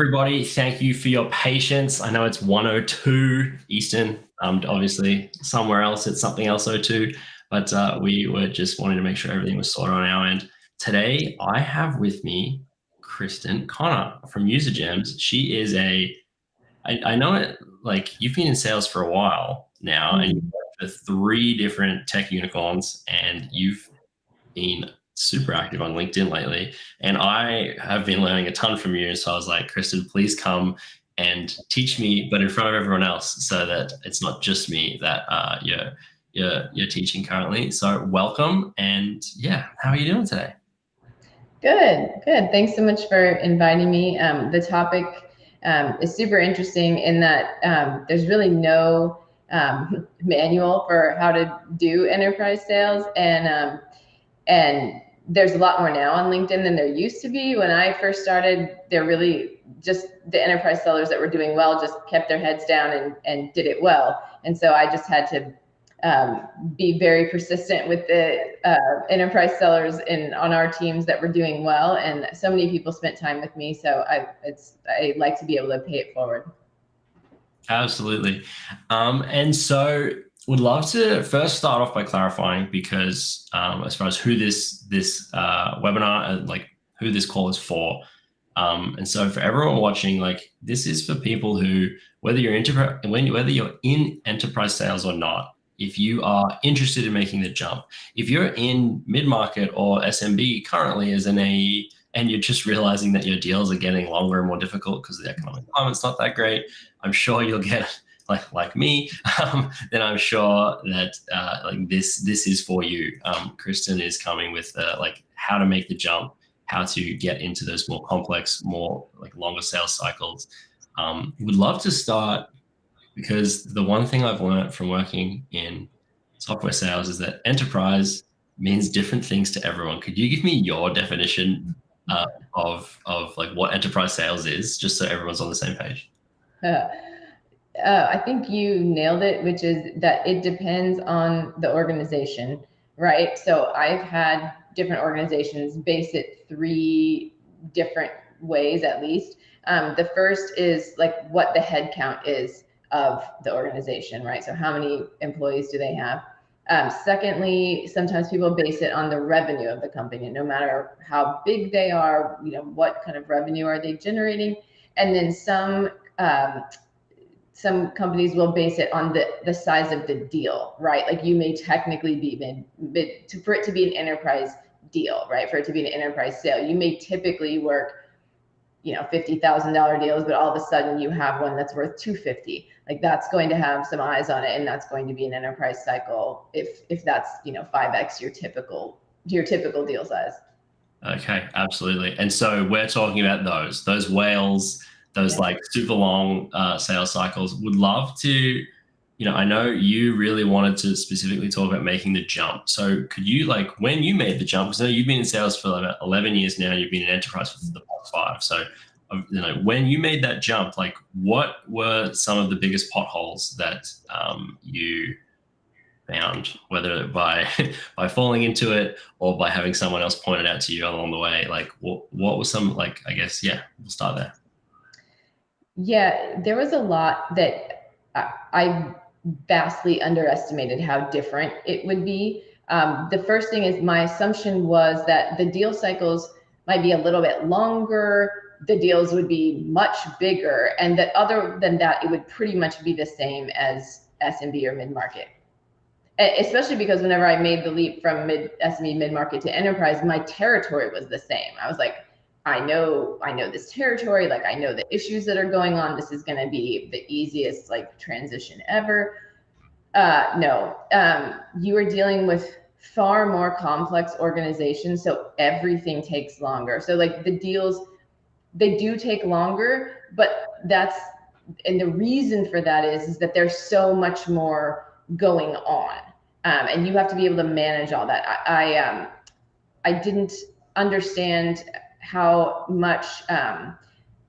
everybody. Thank you for your patience. I know it's 1:02 Eastern. Obviously, somewhere else it's something else 02, but we were just wanting to make sure everything was sorted on our end. Today, I have with me Krysten Connor from User Gems. She is I know it, like you've been in sales for a while now, and you've Mhm. worked for three different tech unicorns, and you've been super active on LinkedIn lately. And I have been learning a ton from you. So I was like, Krysten, please come and teach me, but in front of everyone else, so that it's not just me that you're teaching currently. So welcome, and yeah, how are you doing today? Good. Thanks so much for inviting me. The topic is super interesting in that there's really no manual for how to do enterprise sales, and there's a lot more now on LinkedIn than there used to be. When I first started, there really just the enterprise sellers that were doing well just kept their heads down and did it well. And so I just had to be very persistent with the enterprise sellers on our teams that were doing well. And so many people spent time with me. So I like to be able to pay it forward. Absolutely. And so would love to first start off by clarifying, because as far as who this webinar, like who this call is for. And so for everyone watching, like this is for people who, whether you're in enterprise sales or not, if you are interested in making the jump, if you're in mid-market or SMB currently as an AE, and you're just realizing that your deals are getting longer and more difficult because the economic climate's not that great, I'm sure you'll get like me. Then I'm sure that like this is for you. Krysten is coming with like how to make the jump, how to get into those more complex, more like longer sales cycles. Would love to start, because the one thing I've learned from working in software sales is that enterprise means different things to everyone. Could you give me your definition of like what enterprise sales is, just so everyone's on the same page? I think you nailed it, which is that it depends on the organization, right? So I've had different organizations base it three different ways at least. The first is like what the head count is of the organization, right? So how many employees do they have? Secondly, sometimes people base it on the revenue of the company, no matter how big they are, what kind of revenue are they generating? And then some companies will base it on the size of the deal, right? Like you may technically be for it to be an enterprise deal, right? For it to be an enterprise sale, you may typically work, $50,000 deals, but all of a sudden you have one that's worth 250. Like that's going to have some eyes on it, and that's going to be an enterprise cycle if that's 5x your typical deal size. Okay, absolutely. And so we're talking about those whales, those like super long sales cycles. Would love to, I know you really wanted to specifically talk about making the jump. So could you, like, when you made the jump, because I know you've been in sales for about 11 years now, you've been in enterprise for the past 5. So, when you made that jump, like what were some of the biggest potholes that you found, whether by by falling into it or by having someone else point it out to you along the way? Like what was some, like, I guess, yeah, we'll start there. Yeah, there was a lot that I vastly underestimated how different it would be. The first thing is my assumption was that the deal cycles might be a little bit longer, the deals would be much bigger, and that other than that, it would pretty much be the same as SMB or mid-market. Especially because whenever I made the leap from SME mid-market to enterprise, my territory was the same. I was like, I know this territory, like I know the issues that are going on. This is going to be the easiest like transition ever. No, you are dealing with far more complex organizations, so everything takes longer. So like the deals, they do take longer, but and the reason for that is that there's so much more going on, and you have to be able to manage all that. I didn't understand how much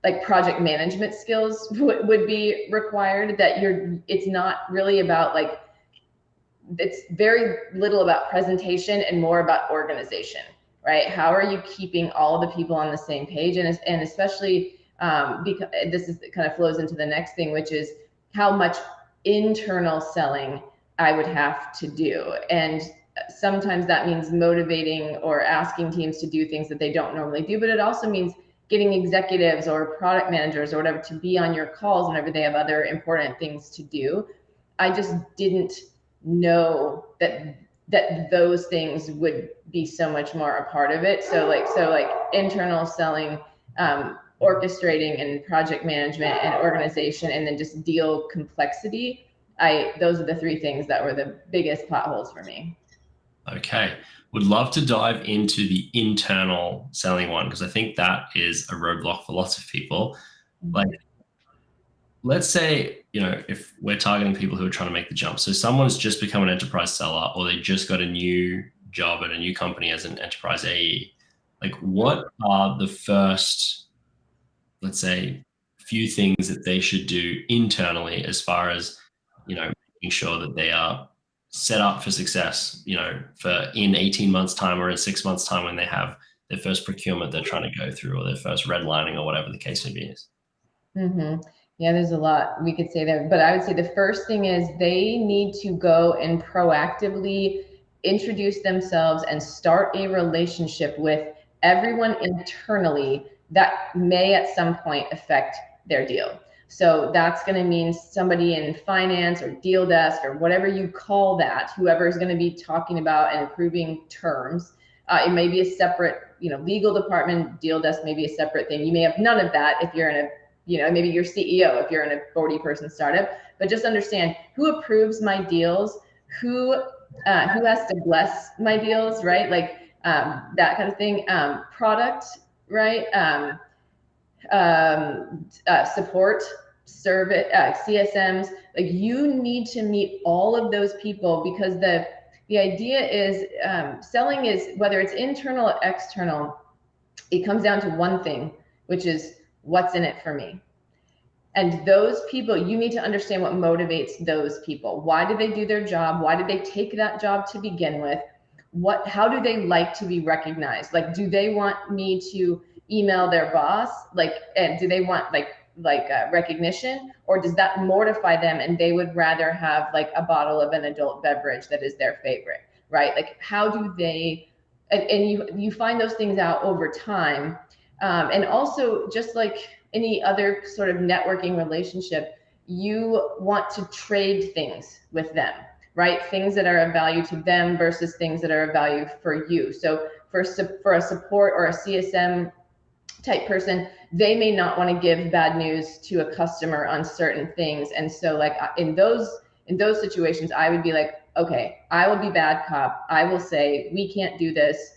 like project management skills would be required. It's not really about like, it's very little about presentation and more about organization, right? How are you keeping all the people on the same page? And especially because this is kind of flows into the next thing, which is how much internal selling I would have to do. And sometimes that means motivating or asking teams to do things that they don't normally do, but it also means getting executives or product managers or whatever to be on your calls whenever they have other important things to do. I just didn't know that those things would be so much more a part of it. So like internal selling, orchestrating and project management and organization, and then just deal complexity. Those are the three things that were the biggest potholes for me. Okay. Would love to dive into the internal selling one, because I think that is a roadblock for lots of people. Like, let's say, if we're targeting people who are trying to make the jump. So someone's just become an enterprise seller, or they just got a new job at a new company as an enterprise AE. Like, what are the first, let's say, few things that they should do internally as far as, making sure that they are set up for success, for in 18 months time or in 6 months time, when they have their first procurement they're trying to go through, or their first redlining, or whatever the case may be. Mm-hmm. Yeah, there's a lot we could say there, but I would say the first thing is they need to go and proactively introduce themselves and start a relationship with everyone internally that may at some point affect their deal. So that's going to mean somebody in finance or deal desk or whatever you call that, whoever is going to be talking about and approving terms. It may be a separate, legal department, deal desk may be a separate thing. You may have none of that if you're in a maybe your CEO if you're in a 40-person startup, but just understand who approves my deals, who has to bless my deals, right? Like that kind of thing. Product, right? Support, service, CSMs. Like you need to meet all of those people, because the idea is selling is, whether it's internal or external, it comes down to one thing, which is what's in it for me. And those people, you need to understand what motivates those people. Why did they do their job? Why did they take that job to begin with? How do they like to be recognized? Like, do they want me to email their boss? Like, and do they want recognition, or does that mortify them and they would rather have like a bottle of an adult beverage that is their favorite, right? Like, how do they, and you find those things out over time. And also, just like any other sort of networking relationship, you want to trade things with them, right? Things that are of value to them versus things that are of value for you. So for a support or a CSM type person, they may not want to give bad news to a customer on certain things. And so like in those situations, I would be like, okay, I will be bad cop. I will say, we can't do this.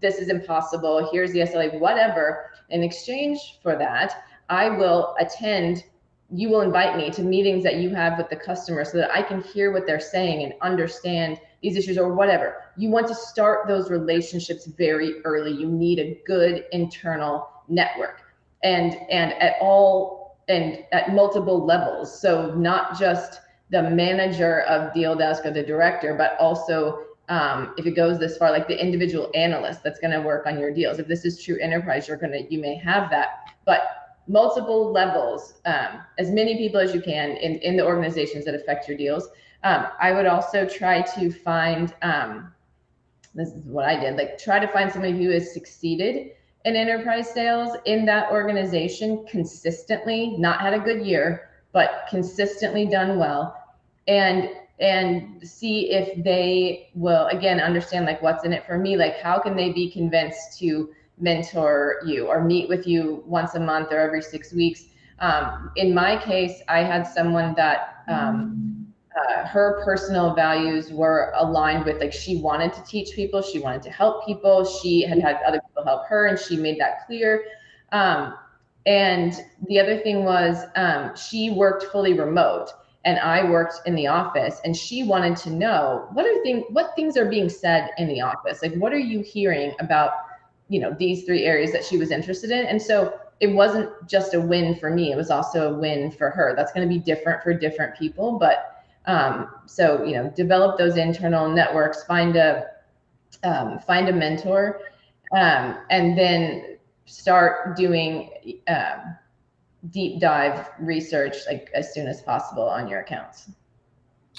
This is impossible. Here's the SLA, whatever. In exchange for that, I will attend. You will invite me to meetings that you have with the customer so that I can hear what they're saying and understand these issues or whatever. You want to start those relationships very early. You need a good internal network and at multiple levels. So not just the manager of deal desk or the director, but also if it goes this far, like the individual analyst that's going to work on your deals. If this is true enterprise, you may have that, but multiple levels, as many people as you can in the organizations that affect your deals. I would also try to find, this is what I did, like try to find somebody who has succeeded in enterprise sales in that organization consistently, not had a good year, but consistently done well. And see if they will, again, understand like what's in it for me. Like, how can they be convinced to mentor you or meet with you once a month or every 6 weeks? In my case, I had someone that her personal values were aligned with, like, she wanted to teach people, she wanted to help people, she had other people help her, and she made that clear. And the other thing was she worked fully remote and I worked in the office, and she wanted to know what things are being said in the office. Like, what are you hearing about, these 3 areas that she was interested in? And so it wasn't just a win for me, it was also a win for her. That's going to be different for different people, but so, develop those internal networks, find a mentor, and then start doing deep dive research like as soon as possible on your accounts.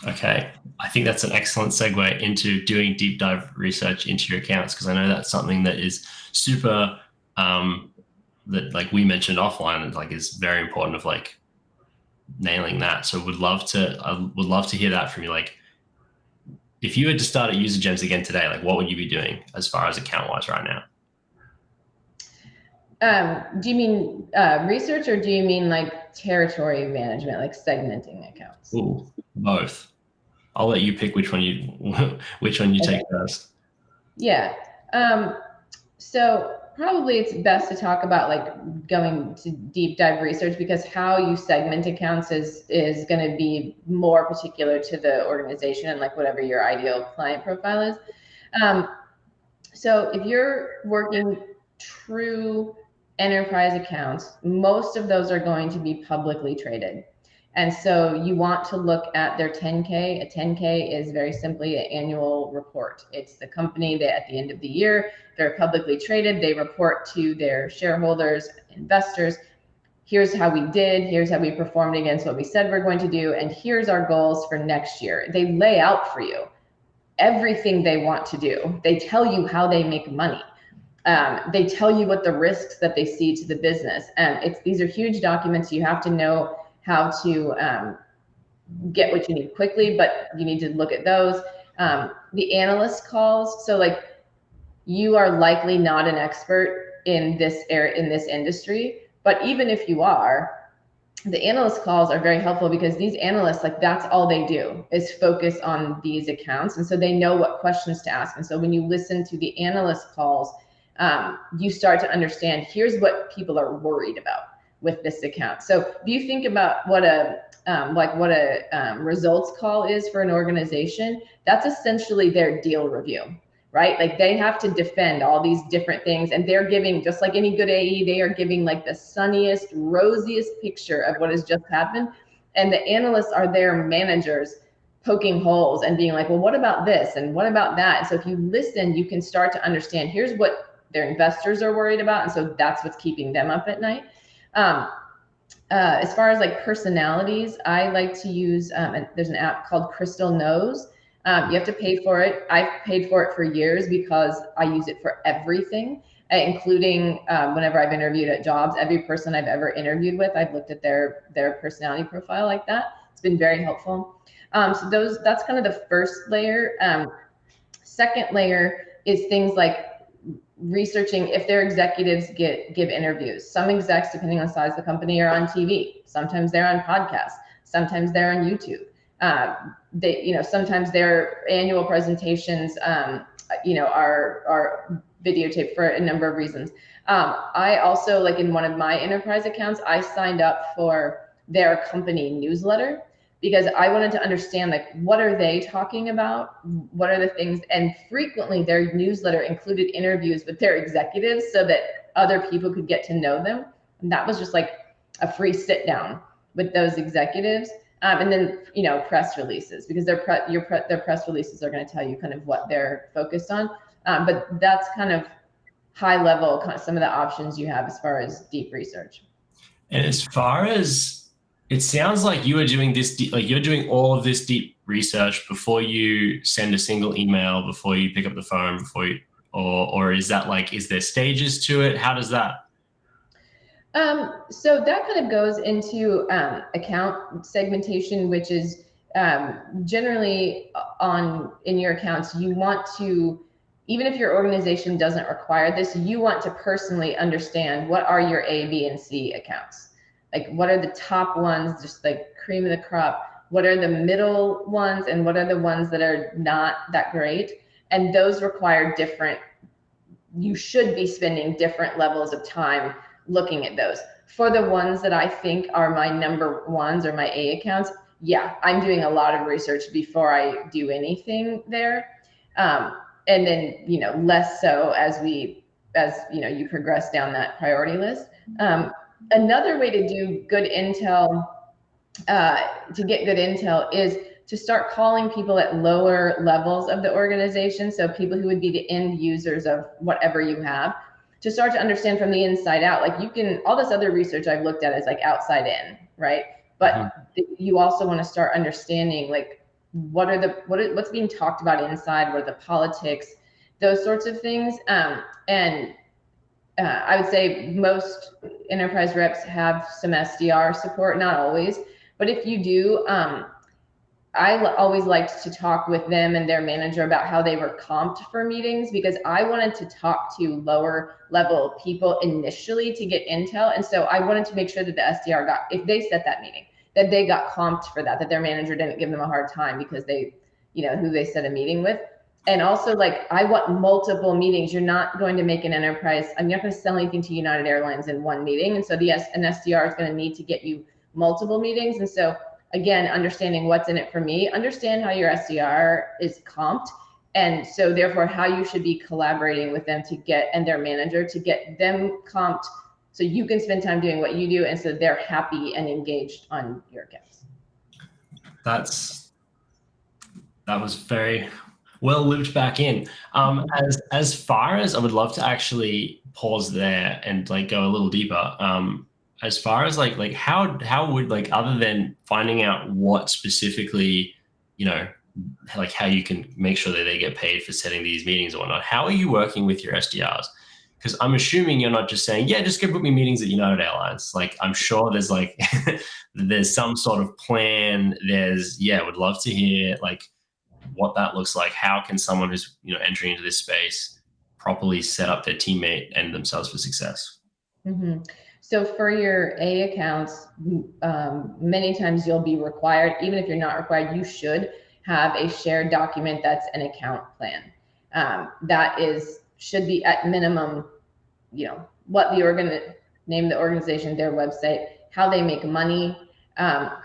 Okay, I think that's an excellent segue into doing deep dive research into your accounts, because I know that's something that is super that, like we mentioned offline, like is very important of like nailing that. So I would love to hear that from you. Like, if you had to start at User Gems again today, like what would you be doing as far as account wise right now? Do you mean research, or do you mean like territory management, like segmenting accounts? Ooh, both. I'll let you pick which one you take first. Yeah. So probably it's best to talk about like going to deep dive research, because how you segment accounts is going to be more particular to the organization and like whatever your ideal client profile is. So if you're working true enterprise accounts, most of those are going to be publicly traded. And so you want to look at their 10K. A 10K is very simply an annual report. It's the company that at the end of the year, they're publicly traded. They report to their shareholders, investors. Here's how we did. Here's how we performed against what we said we're going to do. And here's our goals for next year. They lay out for you everything they want to do. They tell you how they make money. They tell you what the risks that they see to the business. And these are huge documents. You have to know how to get what you need quickly, but you need to look at those. The analyst calls. So like, you are likely not an expert in this area, in this industry, but even if you are, the analyst calls are very helpful, because these analysts, like that's all they do is focus on these accounts. And so they know what questions to ask. And so when you listen to the analyst calls, you start to understand, here's what people are worried about with this account. So if you think about what a results call is for an organization, that's essentially their deal review, right? Like they have to defend all these different things, and they're giving, just like any good AE, they are giving like the sunniest, rosiest picture of what has just happened. And the analysts are their managers poking holes and being like, well, what about this? And what about that? And so if you listen, you can start to understand, here's what their investors are worried about. And so that's what's keeping them up at night. As far as like personalities, I like to use, there's an app called Crystal Knows. You have to pay for it. I've paid for it for years because I use it for everything, including whenever I've interviewed at jobs. Every person I've ever interviewed with, I've looked at their personality profile like that. It's been very helpful. So that's kind of the first layer. Second layer is things like researching if their executives give interviews. Some execs, depending on the size of the company, are on TV. Sometimes they're on podcasts. Sometimes they're on YouTube. Sometimes their annual presentations, are videotaped for a number of reasons. I also, like in one of my enterprise accounts, I signed up for their company newsletter, because I wanted to understand, like, what are they talking about? What are the things? And frequently their newsletter included interviews with their executives so that other people could get to know them. And that was just like a free sit down with those executives. And then, press releases, because their press releases are going to tell you kind of what they're focused on. But that's kind of high level, some of the options you have as far as deep research. And as far as, it sounds like you are doing this, like you're doing all of this deep research before you send a single email, before you pick up the phone, or is that like, is there stages to it? How does that? So that kind of goes into account segmentation, which is generally in your accounts, you want to, even if your organization doesn't require this, you want to personally understand what are your A, B, and C accounts. Like, what are the top ones, just like cream of the crop? What are the middle ones, and what are the ones that are not that great? And those require you should be spending different levels of time looking at those. For the ones that I think are my number ones or my A accounts, yeah, I'm doing a lot of research before I do anything there. And then, less so as you progress down that priority list. Another way to do good intel, is to start calling people at lower levels of the organization. So people who would be the end users of whatever you have, to start to understand from the inside out. Like you can, all this other research I've looked at is like outside in, right? But you also want to start understanding like what's being talked about inside, what are the politics, those sorts of things. And I would say most enterprise reps have some SDR support, not always, but if you do, I always liked to talk with them and their manager about how they were comped for meetings, because I wanted to talk to lower level people initially to get intel. And so I wanted to make sure that the SDR got, if they set that meeting, that they got comped for that, that their manager didn't give them a hard time because they, who they set a meeting with. And also, like, I want multiple meetings. You're not going to make an enterprise. I'm not going to sell anything to United Airlines in one meeting. And so an SDR is going to need to get you multiple meetings. And so again, understanding what's in it for me, understand how your SDR is comped. And so therefore how you should be collaborating with them to get, and their manager to get them comped so you can spend time doing what you do. And so they're happy and engaged on your accounts. That was very well looped back in. As far as I would love to actually pause there and like go a little deeper. As far as like how would, like, other than finding out what specifically, like how you can make sure that they get paid for setting these meetings or whatnot, how are you working with your SDRs? Because I'm assuming you're not just saying, yeah, just go book me meetings at United Airlines. Like, I'm sure there's like, there's some sort of plan. Would love to hear like what that looks like. How can someone who's, entering into this space properly set up their teammate and themselves for success? Mm-hmm. So for your A accounts, many times you'll be required, even if you're not required, you should have a shared document that's an account plan. That should be at minimum, what the name of the organization, their website, how they make money,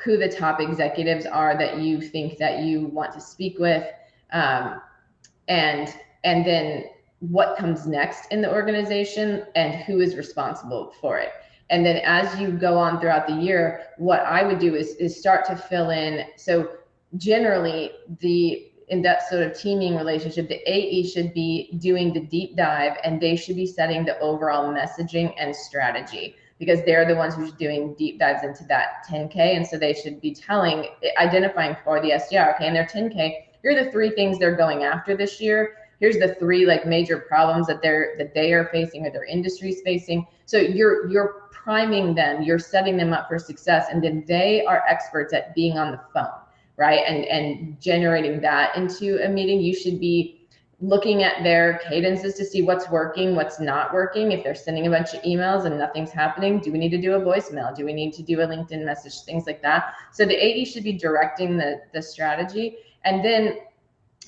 who the top executives are that you think that you want to speak with, and then what comes next in the organization and who is responsible for it. And then as you go on throughout the year, what I would do is start to fill in. So generally in that sort of teaming relationship, the AE should be doing the deep dive, and they should be setting the overall messaging and strategy, because they're the ones who's doing deep dives into that 10K. And so they should be identifying for the SDR, okay, in their 10K, here are the 3 things they're going after this year. Here's the 3 like major problems that they are facing or their industry's facing. So you're priming them, you're setting them up for success, and then they are experts at being on the phone, right? And generating that into a meeting. You should be looking at their cadences to see what's working, what's not working. If they're sending a bunch of emails and nothing's happening, do we need to do a voicemail? Do we need to do a LinkedIn message? Things like that. So the AE should be directing the strategy. And then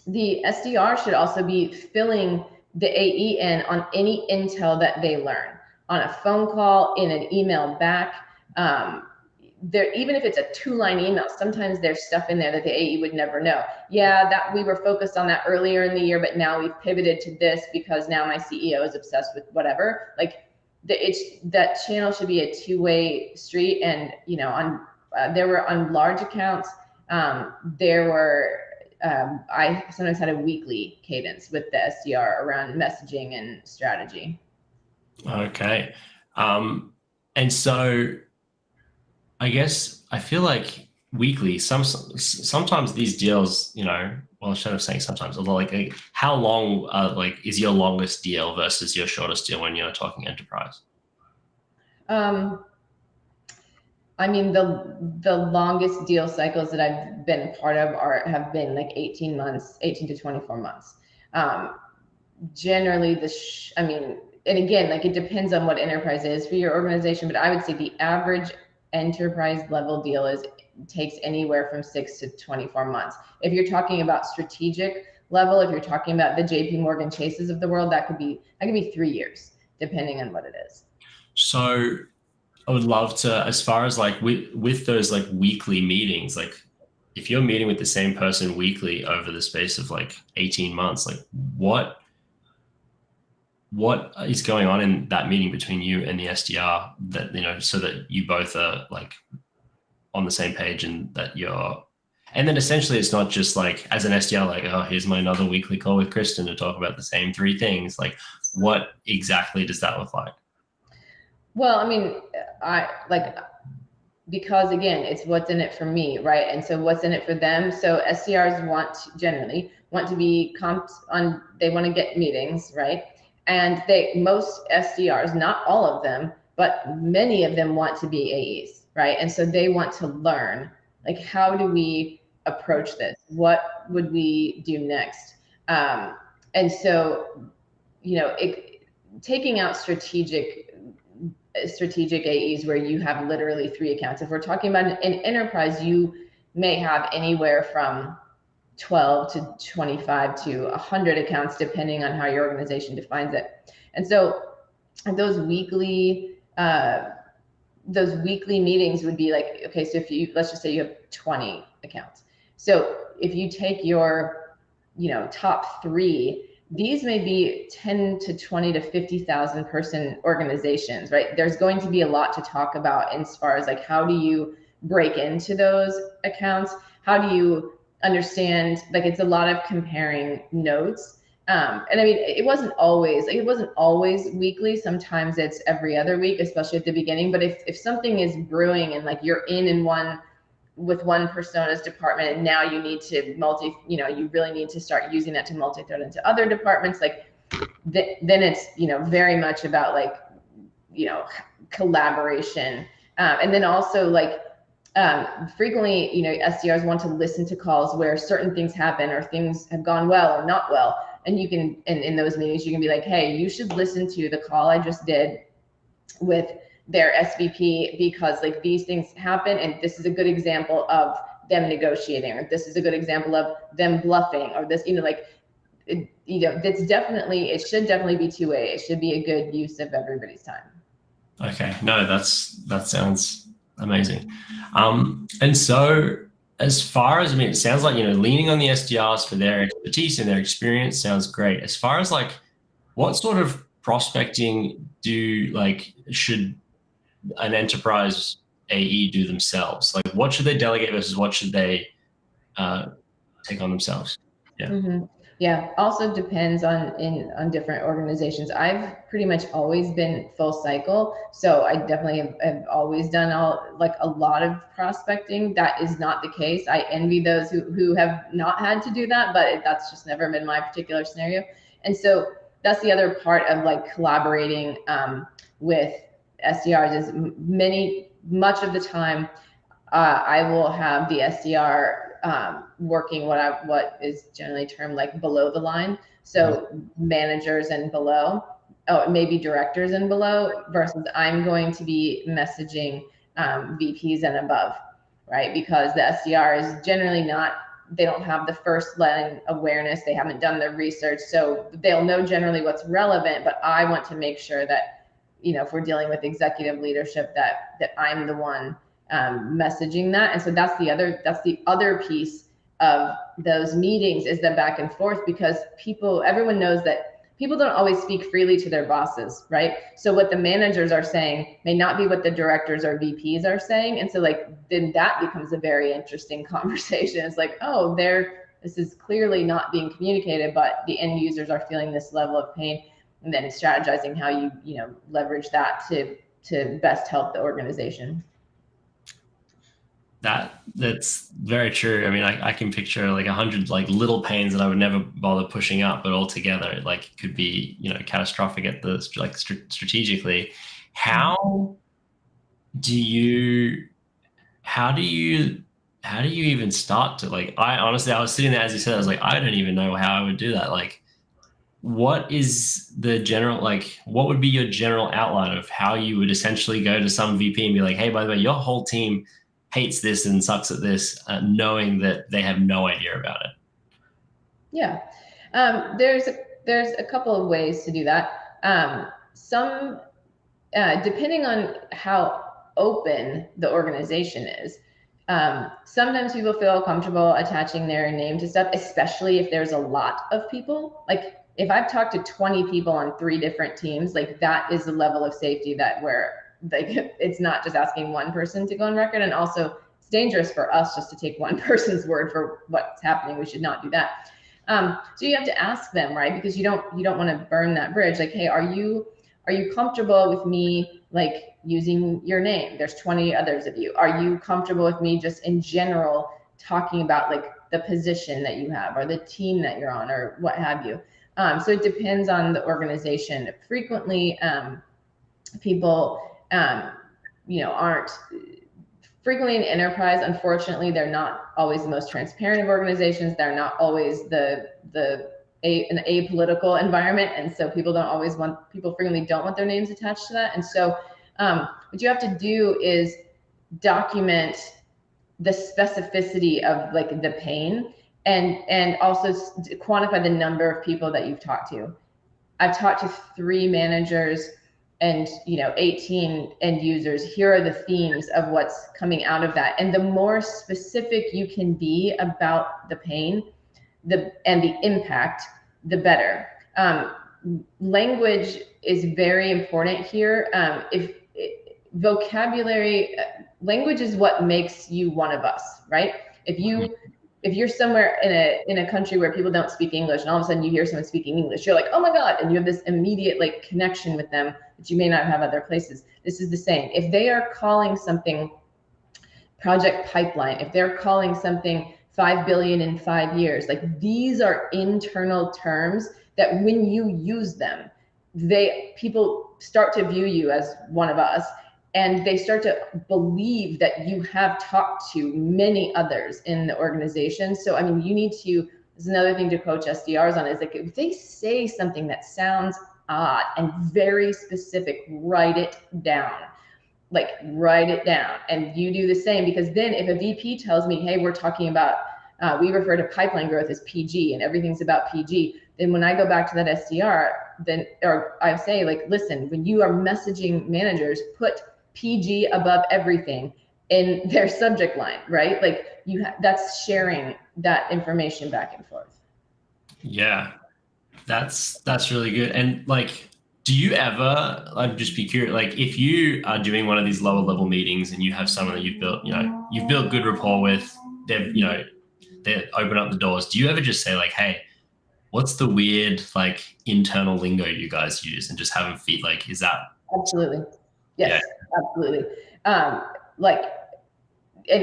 the SDR should also be filling the AE in on any intel that they learn on a phone call, in an email back. Even if it's a 2-line email, sometimes there's stuff in there that the AE would never know. Yeah, that we were focused on that earlier in the year, but now we've pivoted to this because now my CEO is obsessed with whatever. Like that channel should be a 2-way street. And there were on large accounts, I sometimes had a weekly cadence with the SDR around messaging and strategy. Okay. And so I guess I feel like weekly, sometimes these deals, instead of saying sometimes, although like how long is your longest deal versus your shortest deal when you're talking enterprise? I mean, the longest deal cycles that I've been a part of have been like 18 to 24 months. Generally, and again, like it depends on what enterprise is for your organization, but I would say the average enterprise level deal takes anywhere from 6 to 24 months. If you're talking about strategic level, if you're talking about the JP Morgan Chases of the world, that could be 3 years, depending on what it is. So I would love to, as far as like with those like weekly meetings, like if you're meeting with the same person weekly over the space of like 18 months, like what is going on in that meeting between you and the SDR that, so that you both are like on the same page and that you're And then essentially it's not just like as an SDR, like, oh, here's my another weekly call with Krysten to talk about the same three things. Like, what exactly does that look like? Well, I mean, I like, because again, it's what's in it for me, right? And so what's in it for them. So SDRs generally want to be comped on, they want to get meetings, right? And most SDRs, not all of them, but many of them want to be AEs, right? And so they want to learn, like, how do we approach this? What would we do next? And so, taking out strategic AEs where you have literally 3 accounts. If we're talking about an enterprise, you may have anywhere from 12 to 25 to 100 accounts, depending on how your organization defines it. And so those weekly meetings would be like, okay, so let's just say you have 20 accounts. So if you take your, top 3, these may be 10 to 20 to 50,000 person organizations, right? There's going to be a lot to talk about as far as like, how do you break into those accounts? How do you understand, like, it's a lot of comparing notes. And I mean, it wasn't always weekly. Sometimes it's every other week, especially at the beginning. But if something is brewing and like you're in one with one persona's department, and now you need to you really need to start using that to multi-thread into other departments, like then it's, very much about like, collaboration. And then also like, frequently, SDRs want to listen to calls where certain things happen or things have gone well or not well. And you can, in those meetings, you can be like, hey, you should listen to the call I just did with their SVP, because like these things happen, and this is a good example of them negotiating, or this is a good example of them bluffing, or this, it should definitely be two-way. It should be a good use of everybody's time. Okay, no, that sounds amazing. And so as far as, I mean, it sounds like, leaning on the SDRs for their expertise and their experience sounds great. As far as like, what sort of prospecting should an enterprise AE do themselves? Like, what should they delegate versus what should they take on themselves? Yeah. Mm-hmm. Yeah. Also depends on different organizations. I've pretty much always been full cycle, so I definitely have always done a lot of prospecting. That is not the case. I envy those who have not had to do that, but that's just never been my particular scenario. And so that's the other part of like collaborating with SDRs is much of the time I will have the SDR working what is generally termed like below the line. So managers and below, maybe directors and below, versus I'm going to be messaging VPs and above, right? Because the SDR is generally they don't have the first line awareness. They haven't done their research. So they'll know generally what's relevant, but I want to make sure that, if we're dealing with executive leadership, that I'm the one messaging that. And so that's the other piece of those meetings, is the back and forth, because everyone knows that people don't always speak freely to their bosses, right? So what the managers are saying may not be what the directors or VPs are saying. And so like, then that becomes a very interesting conversation. It's like, oh, this is clearly not being communicated, but the end users are feeling this level of pain. And then strategizing how you leverage that to best help the organization. That's very true. I mean, I can picture like 100 like little pains that I would never bother pushing up, but altogether, like, it could be, catastrophic at the like strategically. How do you even start to, like, I was sitting there as you said, I was like, I don't even know how I would do that. Like, what is the general, like, what would be your general outline of how you would essentially go to some VP and be like, hey, by the way, your whole team hates this and sucks at this, knowing that they have no idea about it? Yeah, there's a couple of ways to do that. Some depending on how open the organization is. Sometimes people feel comfortable attaching their name to stuff, especially if there's a lot of people. Like, if I've talked to 20 people on 3 different teams, like, that is the level of safety that where like it's not just asking one person to go on record. And also it's dangerous for us just to take one person's word for what's happening. We should not do that. So you have to ask them, right? Because you don't want to burn that bridge. Like, hey, are you comfortable with me like using your name? There's 20 others of you. Are you comfortable with me just in general talking about like the position that you have or the team that you're on or what have you? So it depends on the organization. Frequently, people, aren't frequently in enterprise. Unfortunately, they're not always the most transparent of organizations. They're not always an apolitical environment, and so people frequently don't want their names attached to that. And so, what you have to do is document the specificity of like the pain, and also quantify the number of people that you've talked to. I've talked to 3 managers and 18 end users. Here are the themes of what's coming out of that. And the more specific you can be about the pain and the impact, the better. Language is very important here. Language is what makes you one of us, right? If you're somewhere in a country where people don't speak English, and all of a sudden you hear someone speaking English, you're like, oh my God, and you have this immediate like connection with them that you may not have other places. This is the same. If they are calling something project pipeline, if they're calling something 5 billion in 5 years, like these are internal terms that when you use them, people start to view you as one of us. And they start to believe that you have talked to many others in the organization. So, I mean, you need to, this is another thing to coach SDRs on, is like, if they say something that sounds odd and very specific, write it down. Like, write it down. And you do the same, because then if a VP tells me, hey, we're talking about, we refer to pipeline growth as PG and everything's about PG, then when I go back to that SDR, or I say like, listen, when you are messaging managers, put PG above everything in their subject line, right? Like that's sharing that information back and forth. Yeah, that's really good. And like, do you ever, I'd just be curious, like if you are doing one of these lower level meetings and you have someone that you've built good rapport with, they open up the doors. Do you ever just say like, hey, what's the weird like internal lingo you guys use, and just have them feed like, is that? Absolutely. Yes, yeah. Absolutely. And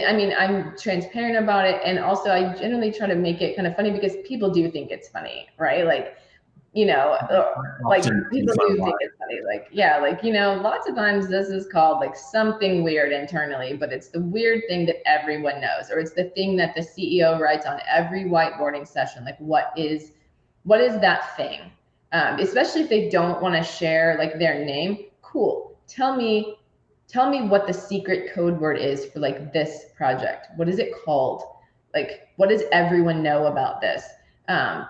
I mean, I'm transparent about it. And also I generally try to make it kind of funny because people do think it's funny, right? Like, like people do think it's funny. Like, yeah, like, lots of times this is called like something weird internally, but it's the weird thing that everyone knows, or it's the thing that the CEO writes on every whiteboarding session. Like, what is that thing? Especially if they don't want to share like their name. Cool. Tell me what the secret code word is for like this project. What is it called? Like, what does everyone know about this? And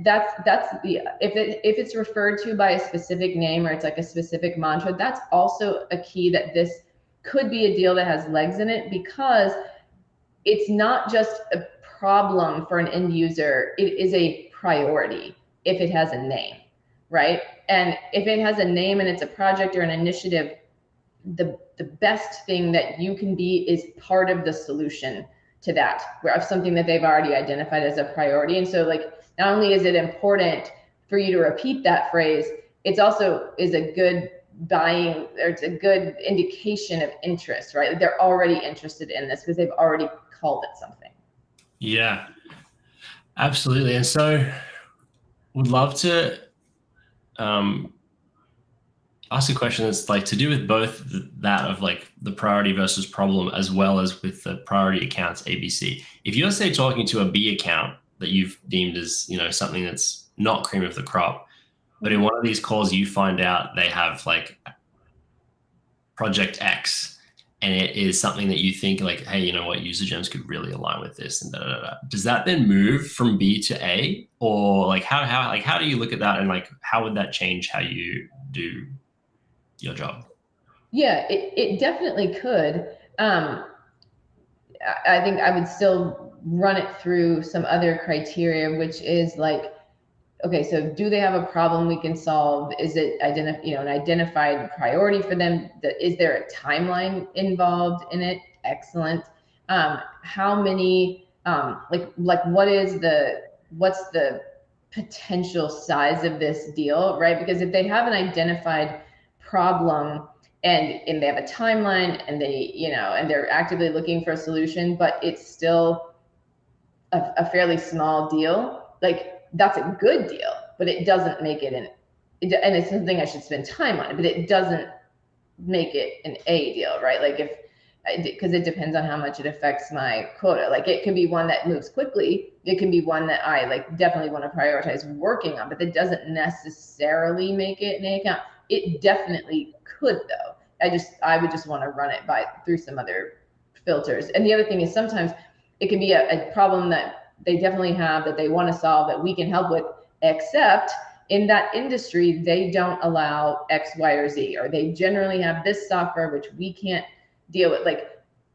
that's if it's referred to by a specific name, or it's like a specific mantra, that's also a key that this could be a deal that has legs in it, because it's not just a problem for an end user, it is a priority if it has a name, right? And if it has a name and it's a project or an initiative, the best thing that you can be is part of the solution to that, where of something that they've already identified as a priority. And so like, not only is it important for you to repeat that phrase, it's also is a good it's a good indication of interest, right? Like they're already interested in this because they've already called it something. Yeah, absolutely. And so would love to ask a question that's like to do with both that of like the priority versus problem, as well as with the priority accounts ABC. If you're say talking to a B account that you've deemed as, something that's not cream of the crop, but in one of these calls you find out they have like project X, and it is something that you think like, hey, you know what, user gems could really align with this, and does that then move from B to A, or like how do you look at that, and like how would that change how you do your job? Yeah, it definitely could. I think I would still run it through some other criteria, which is like, okay, so do they have a problem we can solve? Is it an identified priority for them? Is there a timeline involved in it? Excellent. how many, like what's the potential size of this deal, right? Because if they have an identified problem and they have a timeline and they, and they're actively looking for a solution, but it's still a fairly small deal, like that's a good deal, but it doesn't make it and it's something I should spend time on, but it doesn't make it an A deal, right? Like because it depends on how much it affects my quota. Like it can be one that moves quickly. It can be one that I like definitely want to prioritize working on, but that doesn't necessarily make it an A account. It definitely could though. I would just want to run it through some other filters. And the other thing is sometimes it can be a problem that they definitely have that they want to solve that we can help with, except in that industry, they don't allow X, Y, or Z, or they generally have this software which we can't deal with. Like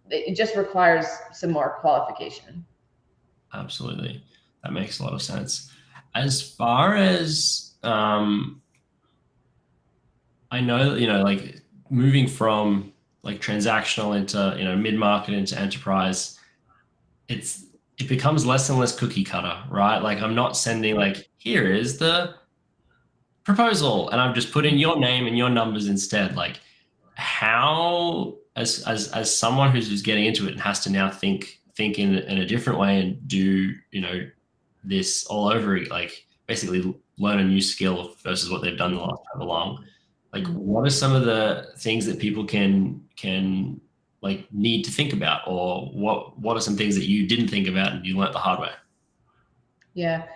it just requires some more qualification. Absolutely. That makes a lot of sense. As far as I know, like moving from like transactional into, mid-market into enterprise, it becomes less and less cookie cutter, right? Like I'm not sending like, here is the proposal, and I'm just putting your name and your numbers instead. Like how, as someone who's just getting into it and has to now think in a different way and do, this all over, like basically learn a new skill versus what they've done the last however long. Like what are some of the things that people can like need to think about, or what are some things that you didn't think about and you learned the hard way? Yeah.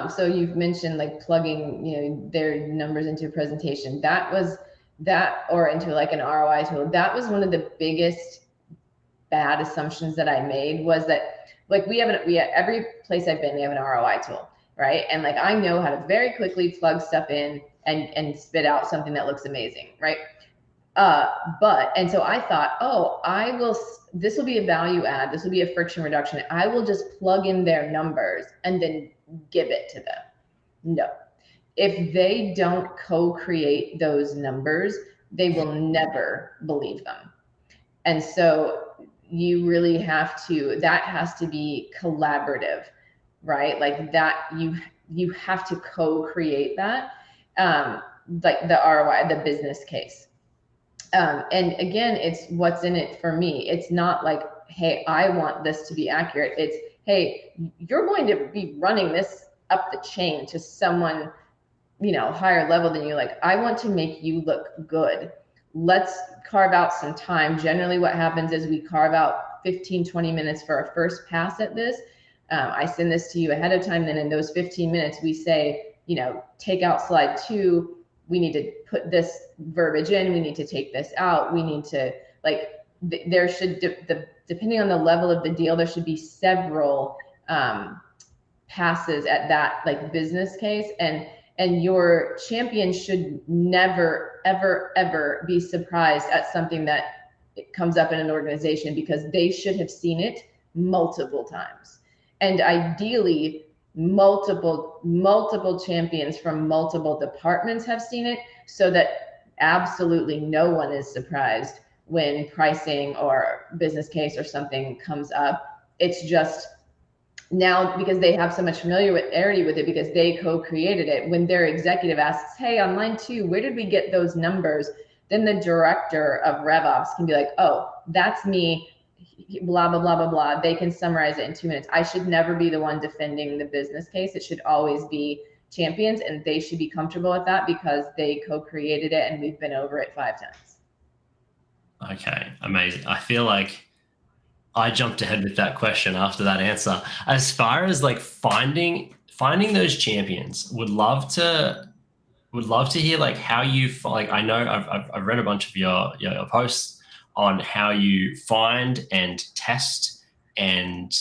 So you've mentioned like plugging, their numbers into a presentation. Or into like an ROI tool. That was one of the biggest bad assumptions that I made, was that like we have every place I've been, they have an ROI tool, right? And like I know how to very quickly plug stuff in and spit out something that looks amazing, right? And so I thought, oh, this will be a value add. This will be a friction reduction. I will just plug in their numbers and then give it to them. No. If they don't co-create those numbers, they will never believe them. And so you really that has to be collaborative, right? Like that you have to co-create that, like the ROI, the business case. And again, it's what's in it for me. It's not like, hey, I want this to be accurate. It's, hey, you're going to be running this up the chain to someone, higher level than you. Like, I want to make you look good. Let's carve out some time. Generally what happens is we carve out 15, 20 minutes for a first pass at this. I send this to you ahead of time. Then in those 15 minutes, we say, take out slide 2. We need to put this verbiage in. We need to take this out. We need to there should, depending on the level of the deal, there should be several passes at that like business case. And your champion should never, ever, ever be surprised at something that comes up in an organization, because they should have seen it multiple times. And ideally, multiple champions from multiple departments have seen it, so that absolutely no one is surprised when pricing or business case or something comes up. It's just now, because they have so much familiarity with it, because they co-created it, when their executive asks, hey, on line 2, where did we get those numbers? Then the director of RevOps can be like, oh, that's me, blah, blah, blah, blah, blah. They can summarize it in 2 minutes. I should never be the one defending the business case. It should always be champions, and they should be comfortable with that because they co-created it and we've been over it 5 times. Okay, amazing. I feel like I jumped ahead with that question after that answer. As far as like finding those champions, would love to hear like how you like. I know I've read a bunch of your posts on how you find and test, and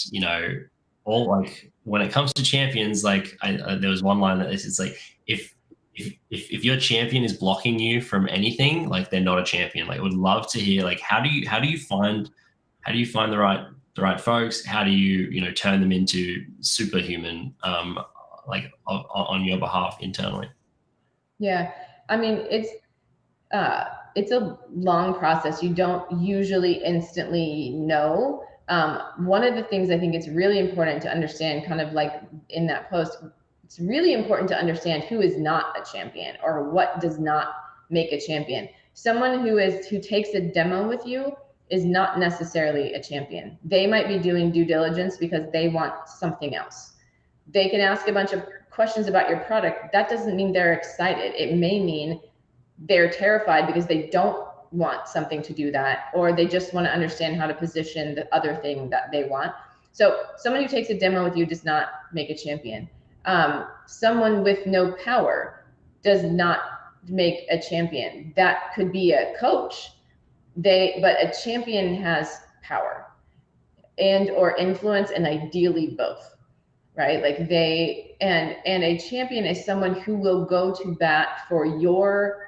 all like when it comes to champions. Like there was one line that it's like if your champion is blocking you from anything, like they're not a champion. Like I would love to hear like how do you find the right folks? How do you turn them into superhuman, like on your behalf internally? Yeah, I mean, it's a long process. You don't usually instantly know One of the things I think it's really important to understand, kind of like in that post, it's really important to understand who is not a champion or what does not make a champion. Someone who takes a demo with you is not necessarily a champion. They might be doing due diligence because they want something else. They can ask a bunch of questions about your product. That doesn't mean they're excited. It may mean they're terrified because they don't want something to do that, or they just want to understand how to position the other thing that they want. So someone who takes a demo with you does not make a champion. Someone with no power does not make a champion. That could be a coach, but a champion has power and or influence, and ideally both, right? Like and a champion is someone who will go to bat for your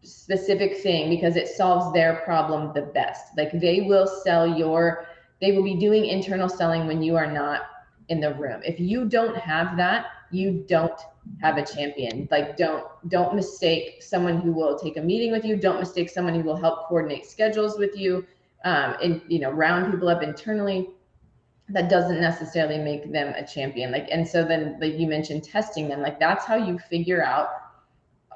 specific thing because it solves their problem the best. Like they will be doing internal selling when you are not in the room. If you don't have that, you don't have a champion. Like don't mistake someone who will take a meeting with you. Don't mistake someone who will help coordinate schedules with you, and round people up internally. That doesn't necessarily make them a champion. Like, and so then, like you mentioned, testing them, like that's how you figure out,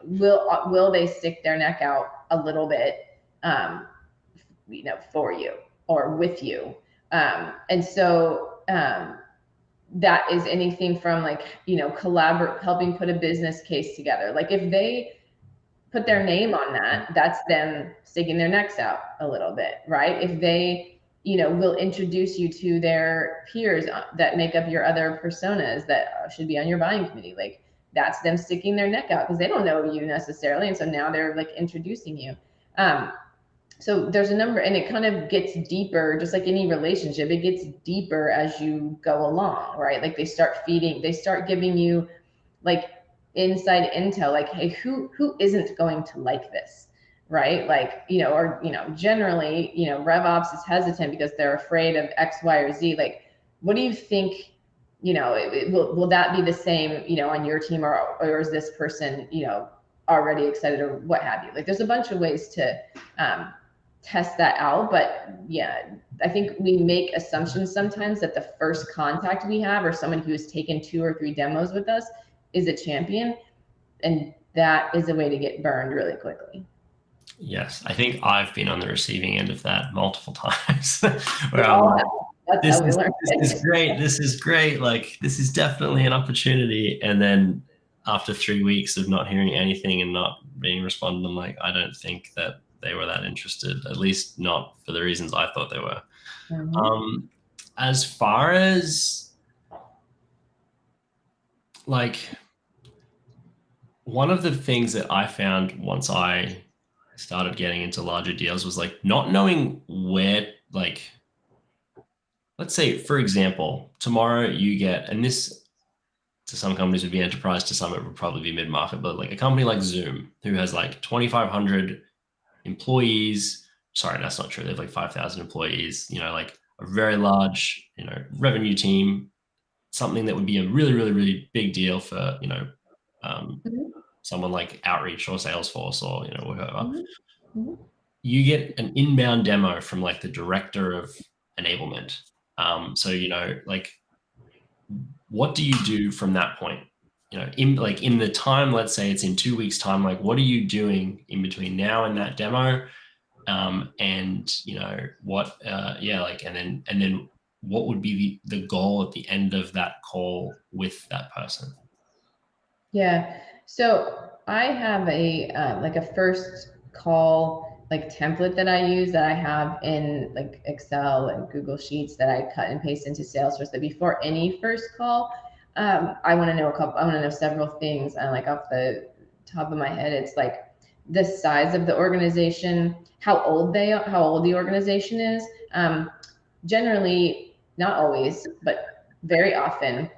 will they stick their neck out a little bit, for you or with you. And so that is anything from like, helping put a business case together. Like if they put their name on that, that's them sticking their necks out a little bit, right? If they, will introduce you to their peers that make up your other personas that should be on your buying committee, like that's them sticking their neck out because they don't know you necessarily. And so now they're like introducing you. So there's a number, and it kind of gets deeper, just like any relationship, it gets deeper as you go along, right? Like they start giving you like inside intel, like, hey, who isn't going to like this, right? Like, generally, RevOps is hesitant because they're afraid of X, Y, or Z. Like, what do you think, will that be the same, on your team, or is this person, already excited, or what have you? Like, there's a bunch of ways to test that out. But yeah, I think we make assumptions sometimes that the first contact we have, or someone who has taken 2 or 3 demos with us, is a champion. And that is a way to get burned really quickly. Yes, I think I've been on the receiving end of that multiple times. Where I'm like, this is great. This is great. Like, this is definitely an opportunity. And then after 3 weeks of not hearing anything and not being responded, I'm like, I don't think that they were that interested, at least not for the reasons I thought they were. Mm-hmm. As far as like, one of the things that I found once I started getting into larger deals was like not knowing where, like, let's say, for example, tomorrow you get, and this to some companies would be enterprise, to some it would probably be mid-market, but like a company like Zoom, who has like 2,500 employees, sorry, that's not true. They have like 5,000 employees, like a very large, revenue team, something that would be a really, really, really big deal for, someone like Outreach or Salesforce or, whatever. Mm-hmm. You get an inbound demo from like the director of enablement. So, like, what do you do from that point? In the time, let's say it's in 2 weeks time, like what are you doing in between now and that demo? And what, and then what would be the goal at the end of that call with that person? Yeah. So I have a first call template that I use, that I have in like Excel and Google Sheets, that I cut and paste into Salesforce, that before any first call, I want to know several things. And like off the top of my head, it's like the size of the organization, how old the organization is. Generally, not always, but very often,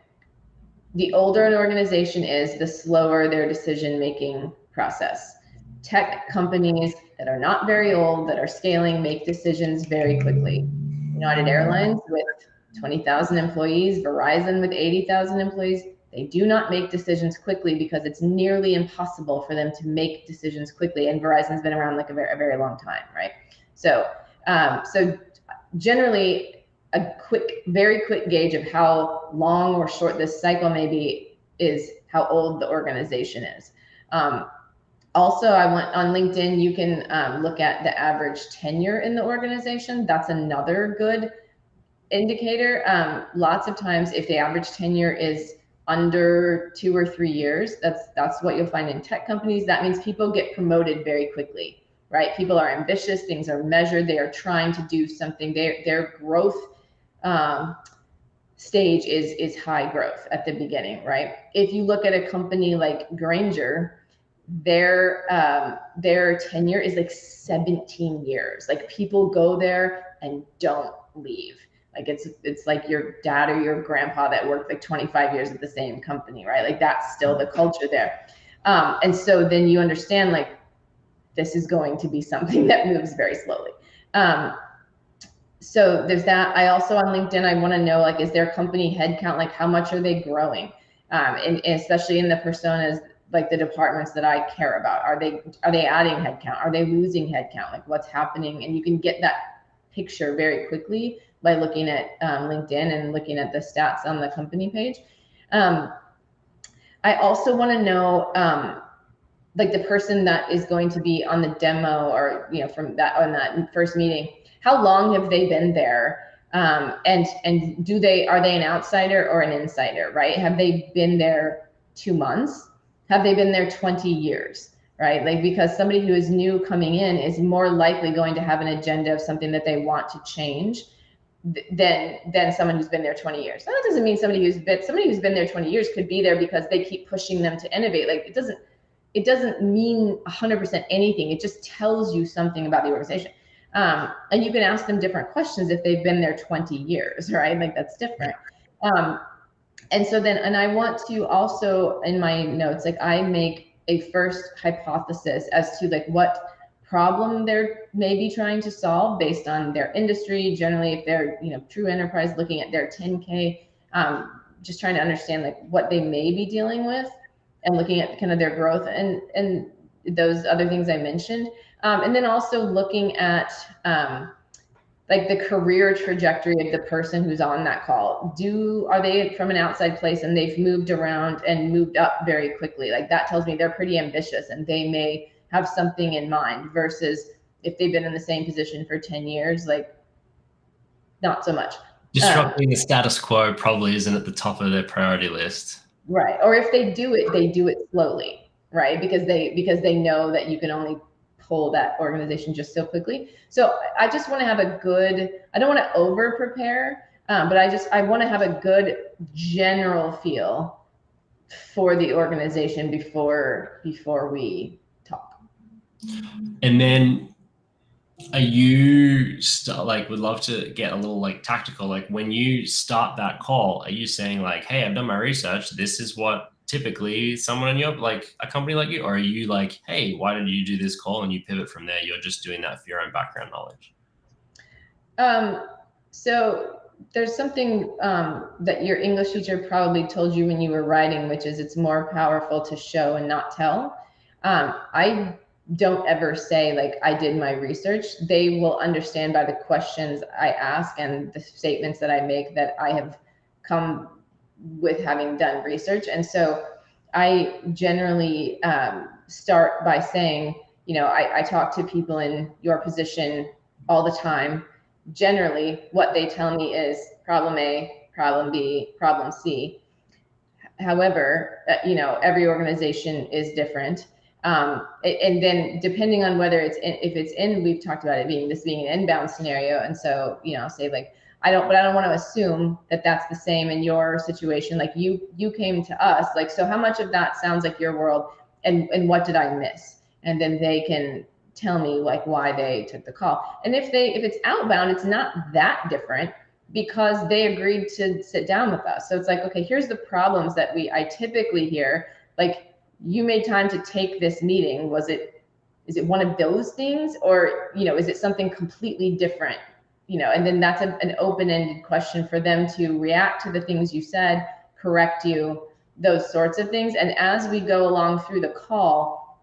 the older an organization is, the slower their decision-making process. Tech companies that are not very old, that are scaling, make decisions very quickly. United Airlines with 20,000 employees, Verizon with 80,000 employees, they do not make decisions quickly because it's nearly impossible for them to make decisions quickly. And Verizon's been around like a very long time, right? So generally, a very quick gauge of how long or short this cycle may be is how old the organization is. Also, I went on LinkedIn, you can look at the average tenure in the organization. That's another good indicator. Lots of times, if the average tenure is under 2 or 3 years, that's what you'll find in tech companies. That means people get promoted very quickly, right? People are ambitious, things are measured, they are trying to do something. Their growth stage is high growth at the beginning, right? If you look at a company like Granger, their tenure is like 17 years. Like people go there and don't leave. Like it's like your dad or your grandpa that worked like 25 years at the same company, right? Like that's still the culture there. And so then you understand like this is going to be something that moves very slowly. So there's that. I also on LinkedIn, I want to know like, is their company headcount, like how much are they growing? And especially in the personas, like the departments that I care about, are they adding headcount? Are they losing headcount? Like what's happening? And you can get that picture very quickly by looking at LinkedIn and looking at the stats on the company page. I also want to know like the person that is going to be on the demo or, you know, from that on that first meeting, how long have they been there? And are they an outsider or an insider, right? Have they been there 2 months? Have they been there 20 years, right? Like, because somebody who is new coming in is more likely going to have an agenda of something that they want to change than someone who's been there 20 years. Now, that doesn't mean somebody who's been there 20 years could be there because they keep pushing them to innovate. Like it doesn't mean 100% anything. It just tells you something about the organization. And you can ask them different questions if they've been there 20 years, right? Like that's different. And so then, and I want to also in my notes, like I make a first hypothesis as to like what problem they're maybe trying to solve based on their industry. Generally, if they're, you know, true enterprise, looking at their 10K, just trying to understand like what they may be dealing with and looking at kind of their growth and those other things I mentioned. And then also looking at like the career trajectory of the person who's on that call. Are they from an outside place and they've moved around and moved up very quickly? Like that tells me they're pretty ambitious and they may have something in mind, versus if they've been in the same position for 10 years, like not so much. Disrupting the status quo probably isn't at the top of their priority list. Right. Or if they do it slowly, right? Because they know that you can only pull that organization just so quickly. So I just want to have I don't want to over prepare, but I want to have a good general feel for the organization before we talk. And then are you would love to get a little like tactical, like when you start that call, are you saying like, hey, I've done my research, this is what typically someone in your like a company like you, or are you like, hey, why did you do this call, and you pivot from there? You're just doing that for your own background knowledge? So there's something that your English teacher probably told you when you were writing, which is it's more powerful to show and not tell. I don't ever say like I did my research. They will understand by the questions I ask and the statements that I make that I have come with having done research. And so I generally start by saying, you know, I talk to people in your position all the time. Generally, what they tell me is problem A, problem B, problem C. However, you know, every organization is different. And then depending on whether we've talked about it being an inbound scenario. And so, you know, say like, I don't want to assume that that's the same in your situation. Like you came to us, like, so how much of that sounds like your world and what did I miss? And then they can tell me like why they took the call. And if it's outbound, it's not that different because they agreed to sit down with us. So it's like, okay, here's the problems that I typically hear. Like, you made time to take this meeting. Is it one of those things, or, you know, is it something completely different? You know, and then that's an open-ended question for them to react to the things you said, correct you, those sorts of things. And as we go along through the call,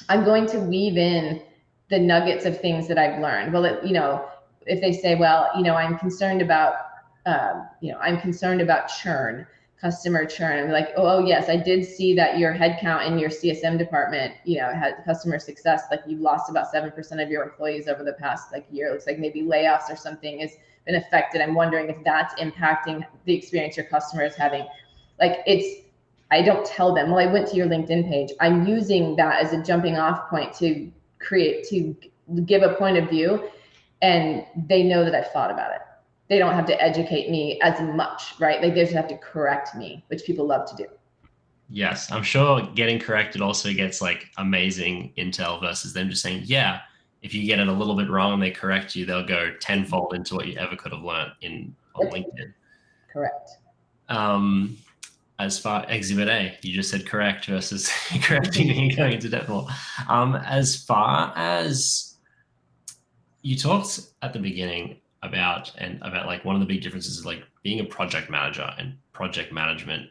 I'm going to weave in the nuggets of things that I've learned. Well, you know, if they say, well, you know, I'm concerned about I'm concerned about churn, customer churn. I'm like, oh yes, I did see that your headcount in your CSM department, had customer success, like you've lost about 7% of your employees over the past year. It looks like maybe layoffs or something has been affected. I'm wondering if that's impacting the experience your customer is having. I don't tell them, well, I went to your LinkedIn page. I'm using that as a jumping off point to give a point of view, and they know that I've thought about it. They don't have to educate me as much, right? They just have to correct me, which people love to do. Yes, I'm sure getting corrected also gets amazing intel versus them just saying, yeah, if you get it a little bit wrong and they correct you, they'll go tenfold into what you ever could have learned on LinkedIn. Correct. As far Exhibit A, you just said correct versus correcting me and going into depth more. As far as you talked at the beginning about one of the big differences is being a project manager and project management.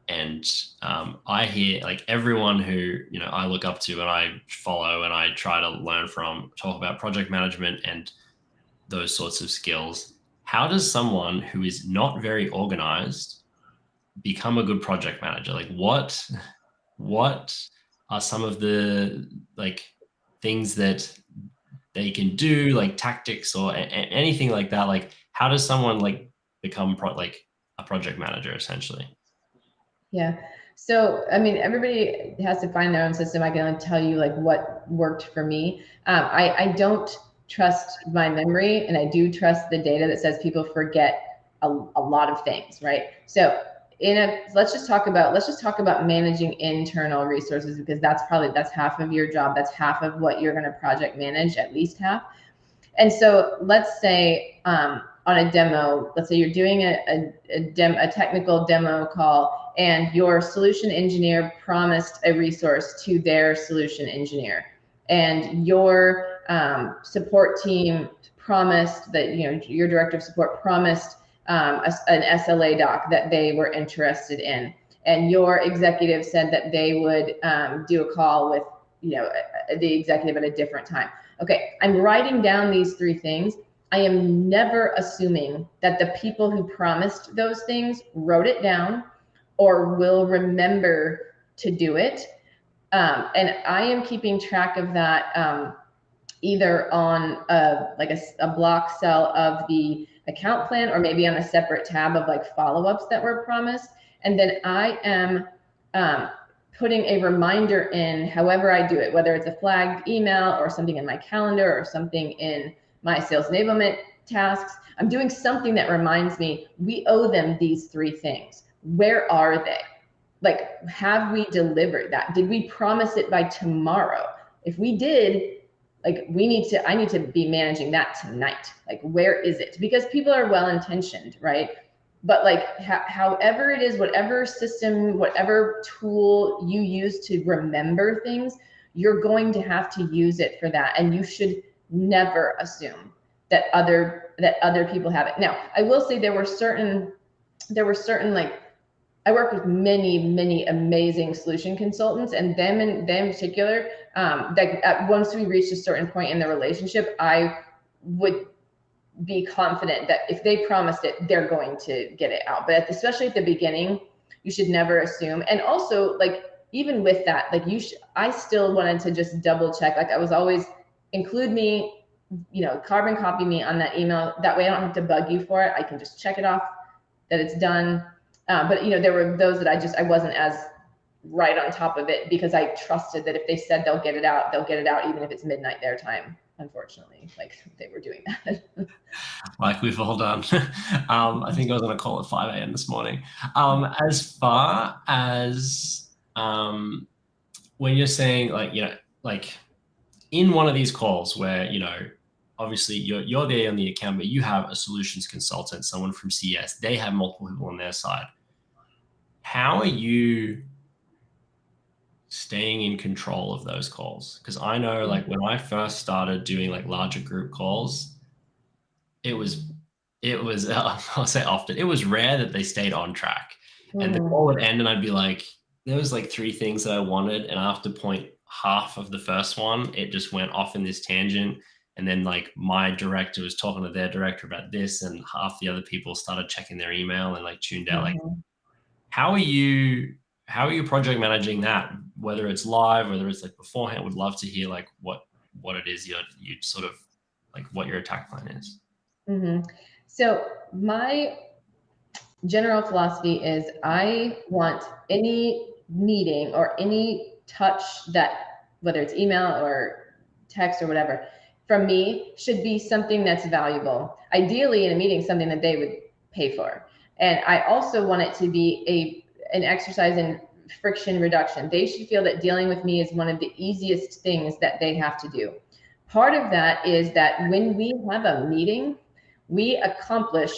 And I hear everyone who I look up to and I follow and I try to learn from talk about project management and those sorts of skills. How does someone who is not very organized become a good project manager? What are some of the things that they can do, tactics or anything like that? How does someone become a project manager essentially? Yeah. So, I mean, everybody has to find their own system. I can only tell you what worked for me. I don't trust my memory, and I do trust the data that says people forget a lot of things, right? So let's just talk about managing internal resources, because that's half of your job. That's half of what you're going to project manage, at least half. And so let's say on a demo, let's say you're doing a technical demo call, and your solution engineer promised a resource to their solution engineer, and your support team promised that, your director of support promised an SLA doc that they were interested in, and your executive said that they would do a call with the executive at a different time. Okay, I'm writing down these three things. I am never assuming that the people who promised those things wrote it down or will remember to do it. And I am keeping track of that either on a block cell of the account plan, or maybe on a separate tab of follow-ups that were promised. And then I am putting a reminder in, however I do it, whether it's a flagged email or something in my calendar or something in my sales enablement tasks. I'm doing something that reminds me, we owe them these three things. Where are they? Have we delivered that? Did we promise it by tomorrow? If we did, I need to be managing that tonight. Where is it? Because people are well-intentioned, right? But however it is, whatever system, whatever tool you use to remember things, you're going to have to use it for that. And you should never assume that other people have it. Now, I will say there were certain I work with many amazing solution consultants, and them in particular, once we reached a certain point in the relationship, I would be confident that if they promised it, they're going to get it out. But especially at the beginning, you should never assume. And also, even with that, I still wanted to just double check. I was always include me, carbon copy me on that email. That way I don't have to bug you for it. I can just check it off that it's done. But there were those that I wasn't as right on top of it, because I trusted that if they said they'll get it out, even if it's midnight their time. Unfortunately, they were doing that. We've all done. I think I was on a call at 5 a.m. this morning. As far as when you're saying in one of these calls where, obviously you're there on the account, but you have a solutions consultant, someone from CS, they have multiple people on their side. How are you staying in control of those calls? Because I know when I first started doing larger group calls, it was I'll say often, it was rare that they stayed on track. And the call would end and I'd be there was three things that I wanted, and after point half of the first one, it just went off in this tangent, and then like my director was talking to their director about this, and half the other people started checking their email and like tuned out. Like, Mhm. how are you project managing that? Whether it's live, whether it's like beforehand, would love to hear like what it is you sort of like what your attack plan is. Mhm. So my general philosophy is I want any meeting or any touch that, whether it's email or text or whatever, from me should be something that's valuable. Ideally, in a meeting, something that they would pay for. And I also want it to be an exercise in friction reduction. They should feel that dealing with me is one of the easiest things that they have to do. Part of that is that when we have a meeting, we accomplish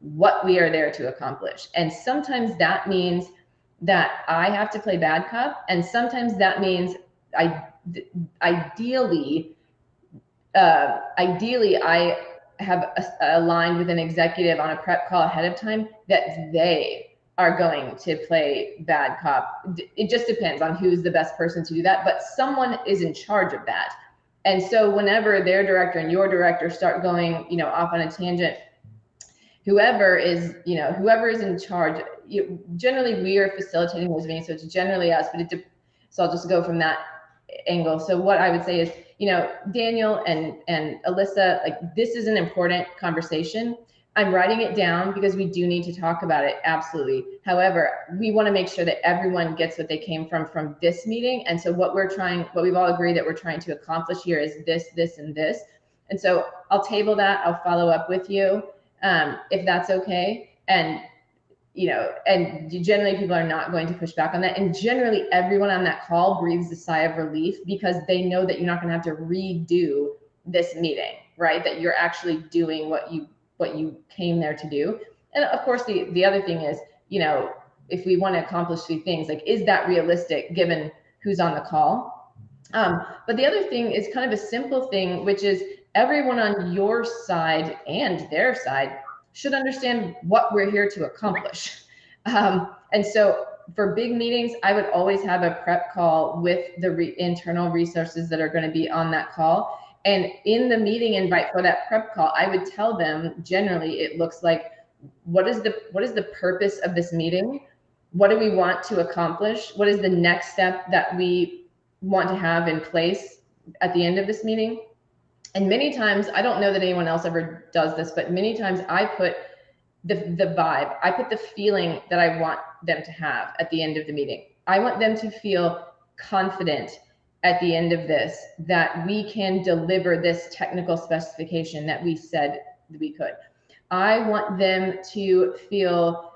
what we are there to accomplish. And sometimes that means that I have to play bad cop, and sometimes that means I ideally ideally I have aligned with an executive on a prep call ahead of time that they are going to play bad cop. It just depends on who's the best person to do that, but someone is in charge of that. And so whenever their director and your director start going, off on a tangent, whoever is in charge, generally we are facilitating those meetings, so it's generally us, but so I'll just go from that angle. So what I would say is, Daniel and Alyssa, like, this is an important conversation. I'm writing it down because we do need to talk about it, absolutely. However, we want to make sure that everyone gets what they came from this meeting. And so what we've all agreed that we're trying to accomplish here is this, and this. And so I'll table that. I'll follow up with you, if that's okay. And generally people are not going to push back on that. And generally everyone on that call breathes a sigh of relief because they know that you're not going to have to redo this meeting, right? That you're actually doing what you came there to do. And of course, the other thing is, if we want to accomplish 3 things, like, is that realistic given who's on the call? But the other thing is kind of a simple thing, which is everyone on your side and their side should understand what we're here to accomplish. And so for big meetings, I would always have a prep call with the internal resources that are going to be on that call. And in the meeting invite for that prep call, I would tell them, generally, it looks like, what is the purpose of this meeting? What do we want to accomplish? What is the next step that we want to have in place at the end of this meeting? And many times, I don't know that anyone else ever does this, but many times I put the vibe, I put the feeling that I want them to have at the end of the meeting. I want them to feel confident at the end of this, that we can deliver this technical specification that we said that we could. I want them to feel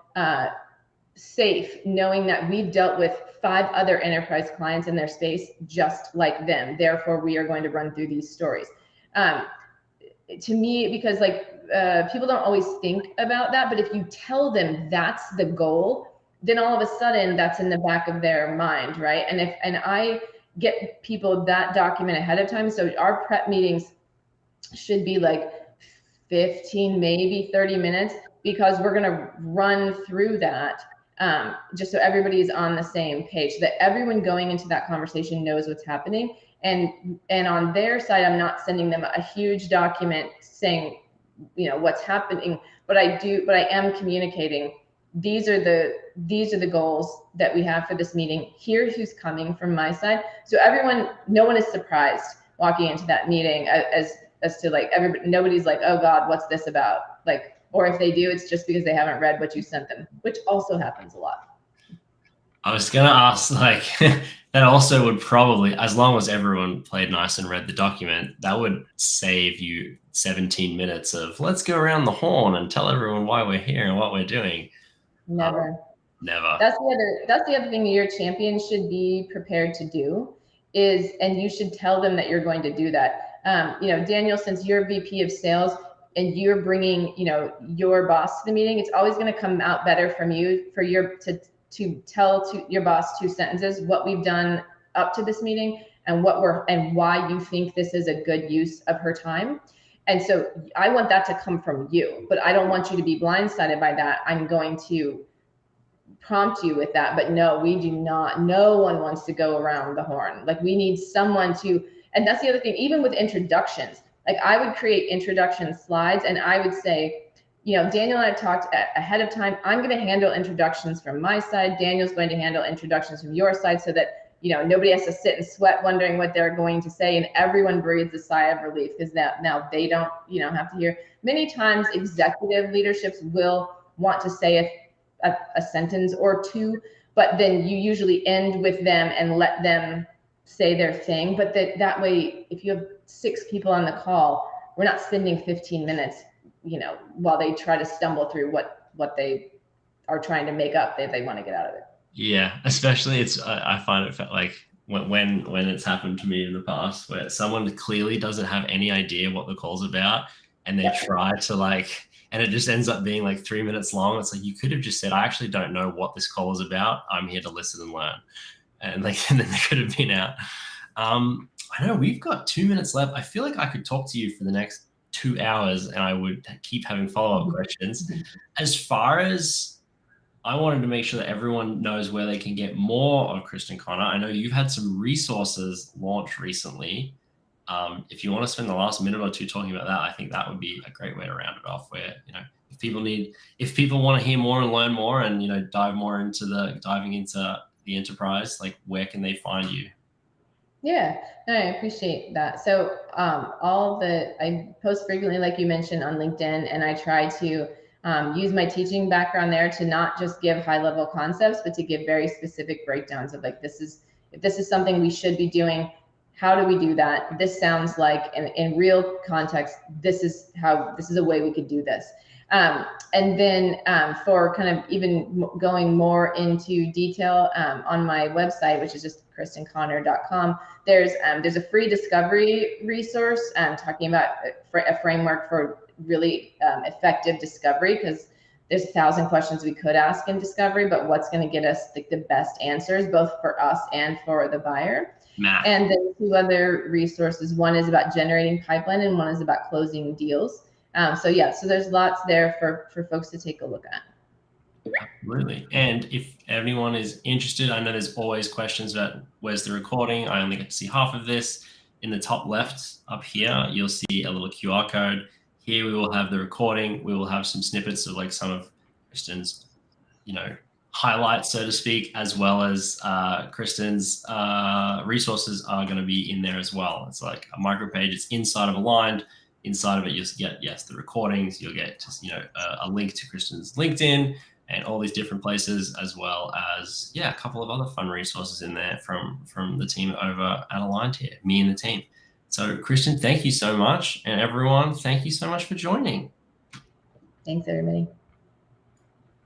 safe knowing that we've dealt with 5 other enterprise clients in their space just like them. Therefore, we are going to run through these stories. To me, because people don't always think about that, but if you tell them that's the goal, then all of a sudden that's in the back of their mind, right? And I get people that document ahead of time. So our prep meetings should be like 15, maybe 30 minutes, because we're going to run through that, just so everybody is on the same page, so that everyone going into that conversation knows what's happening. And on their side, I'm not sending them a huge document saying, what's happening, but I am communicating, these are the goals that we have for this meeting. Here's who's coming from my side. So no one is surprised walking into that meeting as to like everybody, nobody's like, oh God, what's this about? Like, or if they do, it's just because they haven't read what you sent them, which also happens a lot. I was gonna ask, like, that also would probably, as long as everyone played nice and read the document, that would save you 17 minutes of let's go around the horn and tell everyone why we're here and what we're doing. Never. Never. That's the other thing your champion should be prepared to do is, and you should tell them that you're going to do that. Daniel, since you're VP of sales and you're bringing, your boss to the meeting, it's always going to come out better from you to tell to your boss 2 sentences, what we've done up to this meeting and why you think this is a good use of her time. And so I want that to come from you, but I don't want you to be blindsided by that. I'm going to prompt you with that, but no, we do not. No one wants to go around the horn. Like, we need someone to, and that's the other thing, even with introductions, Like I would create introduction slides and I would say, you know, Daniel and I talked ahead of time. I'm going to handle introductions from my side. Daniel's going to handle introductions from your side so that, you know, nobody has to sit and sweat wondering what they're going to say, and everyone breathes a sigh of relief because now they don't, you know, have to hear. Many times executive leaderships will want to say a sentence or two, but then you usually end with them and let them say their thing. But that way, if you have 6 people on the call, we're not spending 15 minutes, you know, while they try to stumble through what they are trying to make up that they want to get out of it. Yeah, especially I find it felt like when it's happened to me in the past where someone clearly doesn't have any idea what the call's about and they try to like, and it just ends up being like 3 minutes long. It's like you could have just said, I actually don't know what this call is about. I'm here to listen and learn. And like, and then they could have been out. I know we've got 2 minutes left. I feel like I could talk to you for the next 2 hours and I would keep having follow-up questions. As far as I wanted to make sure that everyone knows where they can get more of Krysten Connor. I know you've had some resources launched recently. If you want to spend the last minute or two talking about that, I think that would be a great way to round it off. Where, you know, if people want to hear more and learn more, and, you know, diving into the enterprise, like where can they find you? Yeah, no, I appreciate that. So I post frequently, like you mentioned, on LinkedIn, and I try to use my teaching background there to not just give high level concepts, but to give very specific breakdowns of like, if this is something we should be doing, how do we do that? This sounds like, in real context, this is a way we could do this. And then for kind of even going more into detail on my website, which is just KrystenConnor.com, there's a free discovery resource talking about a framework for really effective discovery, because there's 1,000 questions we could ask in discovery, but what's going to get us the best answers, both for us and for the buyer. Math. And then 2 other resources. One is about generating pipeline and one is about closing deals. So there's lots there for folks to take a look at. Absolutely. And if anyone is interested, I know there's always questions about where's the recording. I only get to see half of this. In the top left up here, you'll see a little QR code. Here we will have the recording. We will have some snippets of like some of Krysten's, you know, highlights, so to speak, as well as Krysten's resources are going to be in there as well. It's like a micro page. It's inside of Aligned. Inside of it, you'll get, yes, the recordings. You'll get just, you know, a link to Krysten's LinkedIn and all these different places, as well as, yeah, a couple of other fun resources in there from the team over at Aligned here, me and the team. So Krysten, thank you so much. And everyone, thank you so much for joining. Thanks, everybody.